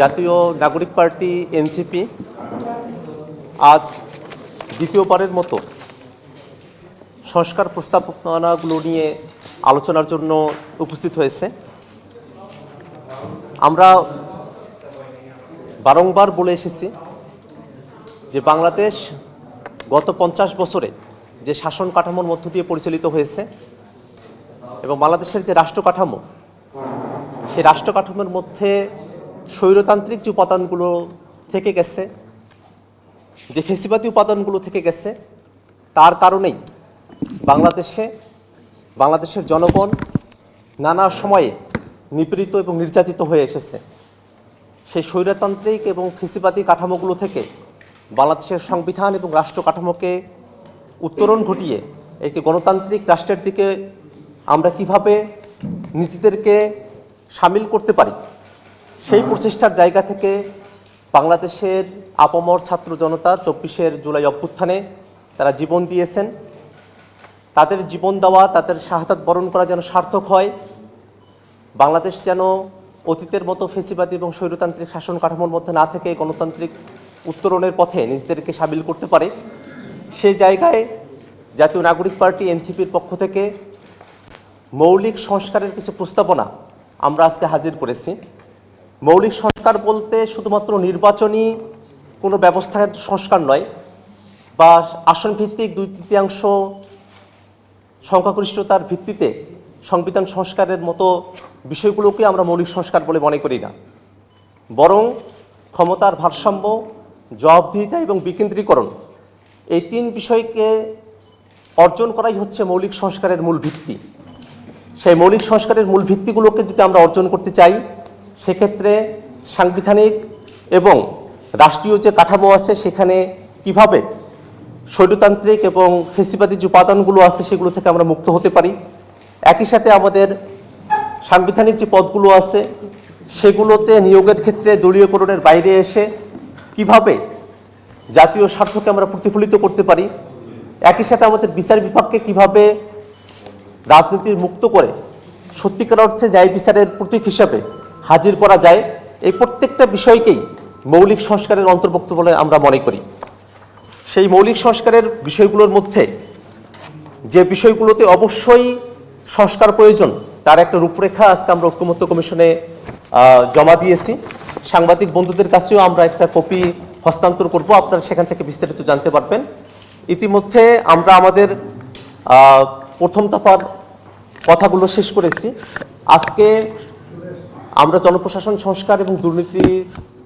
জাতীয় নাগরিক party NCP আজ দ্বিতীয়বারের মতো সংস্কার প্রস্তাবনাগুলো নিয়ে আলোচনার জন্য উপস্থিত হয়েছে। আমরা বারংবার বলে এসেছি যে বাংলাদেশ গত 50 বছরে যে শাসন কাঠামোর মধ্য দিয়ে পরিচালিত হয়েছে এবং বাংলাদেশের যে রাষ্ট্র কাঠামো, সেই রাষ্ট্র কাঠামোর মধ্যে স্বৈরতান্ত্রিক যে উপাদানগুলো থেকে গেছে, যে ফেসিবাদী উপাদানগুলো থেকে গেছে, তার কারণেই বাংলাদেশের জনগণ নানা সময়ে নিপীড়িত এবং নির্যাতিত হয়ে এসেছে। সেই স্বৈরতান্ত্রিক এবং ফেসিবাদী কাঠামোগুলো থেকে বাংলাদেশের সংবিধান এবং রাষ্ট্র কাঠামোকে উত্তরণ ঘটিয়ে একটি গণতান্ত্রিক রাষ্ট্রের দিকে আমরা কিভাবে নিজেদেরকে সামিল করতে পারি, সেই প্রচেষ্টার জায়গা থেকে বাংলাদেশের আপামর ছাত্র জনতা 24 জুলাই অভ্যুত্থানে তারা জীবন দিয়েছেন। তাদের জীবন দেওয়া, তাদের শাহাদাত বরণ করা যেন সার্থক হয়, বাংলাদেশ যেন অতীতের মতো ফেসিবাদী এবং স্বৈরতান্ত্রিক শাসন কাঠামোর মধ্যে না থেকে গণতান্ত্রিক উত্তরণের পথে নিজেদেরকে সামিল করতে পারে, সেই জায়গায় জাতীয় নাগরিক পার্টি এনসিপির পক্ষ থেকে মৌলিক সংস্কারের কিছু প্রস্তাবনা আমরা আজকে হাজির করেছি। মৌলিক সংস্কার বলতে শুধুমাত্র নির্বাচনী কোনো ব্যবস্থার সংস্কার নয়, বা আসন ভিত্তিক 2/3 সংখ্যাগরিষ্ঠতার ভিত্তিতে সংবিধান সংস্কারের মতো বিষয়গুলোকে আমরা মৌলিক সংস্কার বলে মনে করি না, বরং ক্ষমতার ভারসাম্য, জবাবদিহিতা এবং বিকেন্দ্রীকরণ, এই 3 বিষয়কে অর্জন করাই হচ্ছে মৌলিক সংস্কারের মূল ভিত্তি। সেই মৌলিক সংস্কারের মূল ভিত্তিগুলোকে যদি আমরা অর্জন করতে চাই, সেক্ষেত্রে সাংবিধানিক এবং রাষ্ট্রীয় যে কাঠামো আছে সেখানে কিভাবে স্বৈরতান্ত্রিক এবং ফেসিবাদী যে উপাদানগুলো আছে সেগুলো থেকে আমরা মুক্ত হতে পারি, একই সাথে আমাদের সাংবিধানিক যে পদগুলো আছে সেগুলোতে নিয়োগের ক্ষেত্রে দলীয়করণের বাইরে এসে কিভাবে জাতীয় স্বার্থকে আমরা প্রতিফলিত করতে পারি, একই সাথে আমাদের বিচার বিভাগকে কিভাবে রাজনীতির মুক্ত করে সত্যিকার অর্থে ন্যায় বিচারের প্রতীক হিসাবে হাজির করা যায়, এই প্রত্যেকটা বিষয়কেই মৌলিক সংস্কারের অন্তর্ভুক্ত বলে আমরা মনে করি। সেই মৌলিক সংস্কারের বিষয়গুলোর মধ্যে যে বিষয়গুলোতে অবশ্যই সংস্কার প্রয়োজন তার একটা রূপরেখা আজকে আমরা ঐক্যমত্য কমিশনে জমা দিয়েছি। সাংবাদিক বন্ধুদের কাছেও আমরা একটা কপি হস্তান্তর করব, আপনারা সেখান থেকে বিস্তারিত জানতে পারবেন। ইতিমধ্যে আমরা আমাদের প্রথম দফার কথাগুলো শেষ করেছি। আজকে আমরা জনপ্রশাসন সংস্কার এবং দুর্নীতি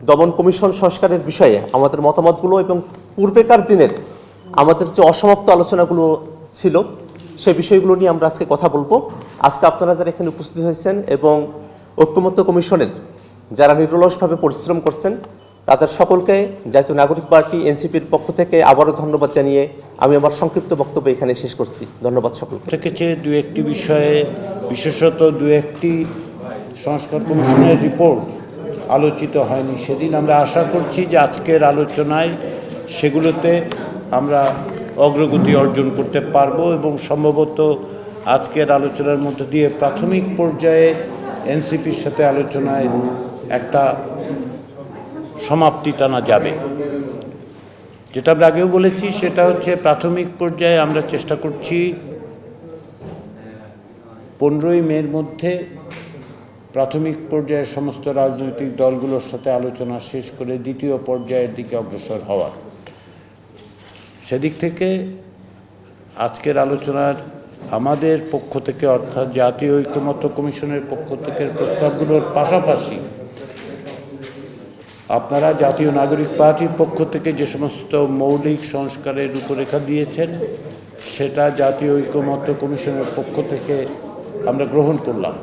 দমন কমিশন সংস্কারের বিষয়ে আমাদের মতামতগুলো এবং পূর্বেকার দিনের আমাদের যে অসমাপ্ত আলোচনাগুলো ছিল সে বিষয়গুলো নিয়ে আমরা আজকে কথা বলবো। আজকে আপনারা যারা এখানে উপস্থিত হয়েছেন এবং ঐক্যমত্য কমিশনের যারা নিরলসভাবে পরিশ্রম করছেন, তাদের সকলকে জাতীয় নাগরিক পার্টি এনসিপির পক্ষ থেকে আবারও ধন্যবাদ জানিয়ে আমি আমার সংক্ষিপ্ত বক্তব্য এখানে শেষ করছি। ধন্যবাদ সকলকে। থেকেছে 2-1টি বিষয়ে, বিশেষত 2-1টি সংস্কার কমিশনের রিপোর্ট আলোচিত হয়নি। সেদিন আমরা আশা করছি যে আজকের আলোচনায় সেগুলোতে আমরা অগ্রগতি অর্জন করতে পারবো এবং সম্ভবত আজকের আলোচনার মধ্য দিয়ে প্রাথমিক পর্যায়ে এনসিপির সাথে আলোচনায় একটা সমাপ্তি টানা যাবে। যেটা আমরা আগেও বলেছি সেটা হচ্ছে প্রাথমিক পর্যায়ে আমরা চেষ্টা করছি 15ই মের মধ্যে প্রাথমিক পর্যায়ে সমস্ত রাজনৈতিক দলগুলোর সাথে আলোচনা শেষ করে দ্বিতীয় পর্যায়ের দিকে অগ্রসর হওয়ার। সেদিক থেকে আজকের আলোচনার আমাদের পক্ষ থেকে অর্থাৎ জাতীয় ঐক্যমত্য কমিশনের পক্ষ থেকে প্রস্তাবগুলোর পাশাপাশি আপনারা জাতীয় নাগরিক পার্টির পক্ষ থেকে যে সমস্ত মৌলিক সংস্কারের রূপরেখা দিয়েছেন সেটা জাতীয় ঐক্যমত্য কমিশনের পক্ষ থেকে আমরা গ্রহণ করলাম।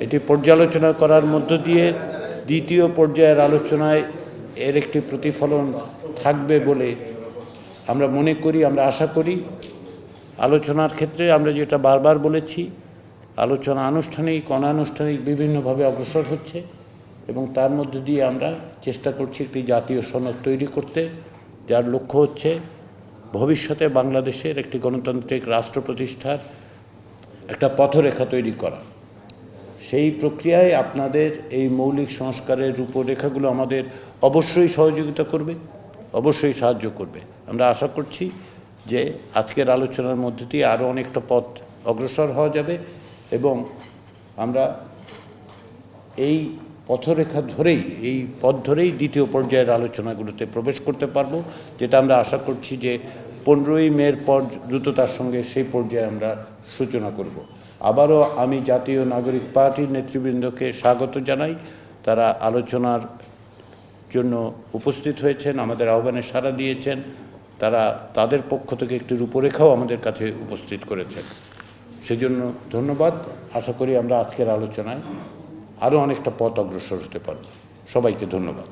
এটি পর্যালোচনা করার মধ্য দিয়ে দ্বিতীয় পর্যায়ের আলোচনায় এর একটি প্রতিফলন থাকবে বলে আমরা মনে করি, আমরা আশা করি। আলোচনার ক্ষেত্রে আমরা যেটা বারবার বলেছি, আলোচনা আনুষ্ঠানিক অনানুষ্ঠানিক বিভিন্নভাবে অগ্রসর হচ্ছে এবং তার মধ্য দিয়ে আমরা চেষ্টা করছি একটি জাতীয় সনদ তৈরি করতে, যার লক্ষ্য হচ্ছে ভবিষ্যতে বাংলাদেশের একটি গণতান্ত্রিক রাষ্ট্র প্রতিষ্ঠার একটা পথরেখা তৈরি করা। সেই প্রক্রিয়ায় আপনাদের এই মৌলিক সংস্কারের রূপরেখাগুলো আমাদের অবশ্যই সহযোগিতা করবে, অবশ্যই সাহায্য করবে। আমরা আশা করছি যে আজকের আলোচনার মধ্যে দিয়ে আরও অনেকটা পথ অগ্রসর হওয়া যাবে এবং আমরা এই পথরেখা ধরেই, এই পথ ধরেই দ্বিতীয় পর্যায়ের আলোচনাগুলোতে প্রবেশ করতে পারবো, যেটা আমরা আশা করছি যে 15ই মের পর দ্রুততার সঙ্গে সেই পর্যায়ে আমরা সূচনা করব। আবারও আমি জাতীয় নাগরিক পার্টির নেতৃবৃন্দকে স্বাগত জানাই। তারা আলোচনার জন্য উপস্থিত হয়েছেন, আমাদের আহ্বানে সাড়া দিয়েছেন। তারা তাদের পক্ষ থেকে একটি রূপরেখাও আমাদের কাছে উপস্থিত করেছেন। সেজন্য ধন্যবাদ। আশা করি আমরা আজকের আলোচনায় আরও অনেকটা পথ অগ্রসর হতে পারব। সবাইকে ধন্যবাদ।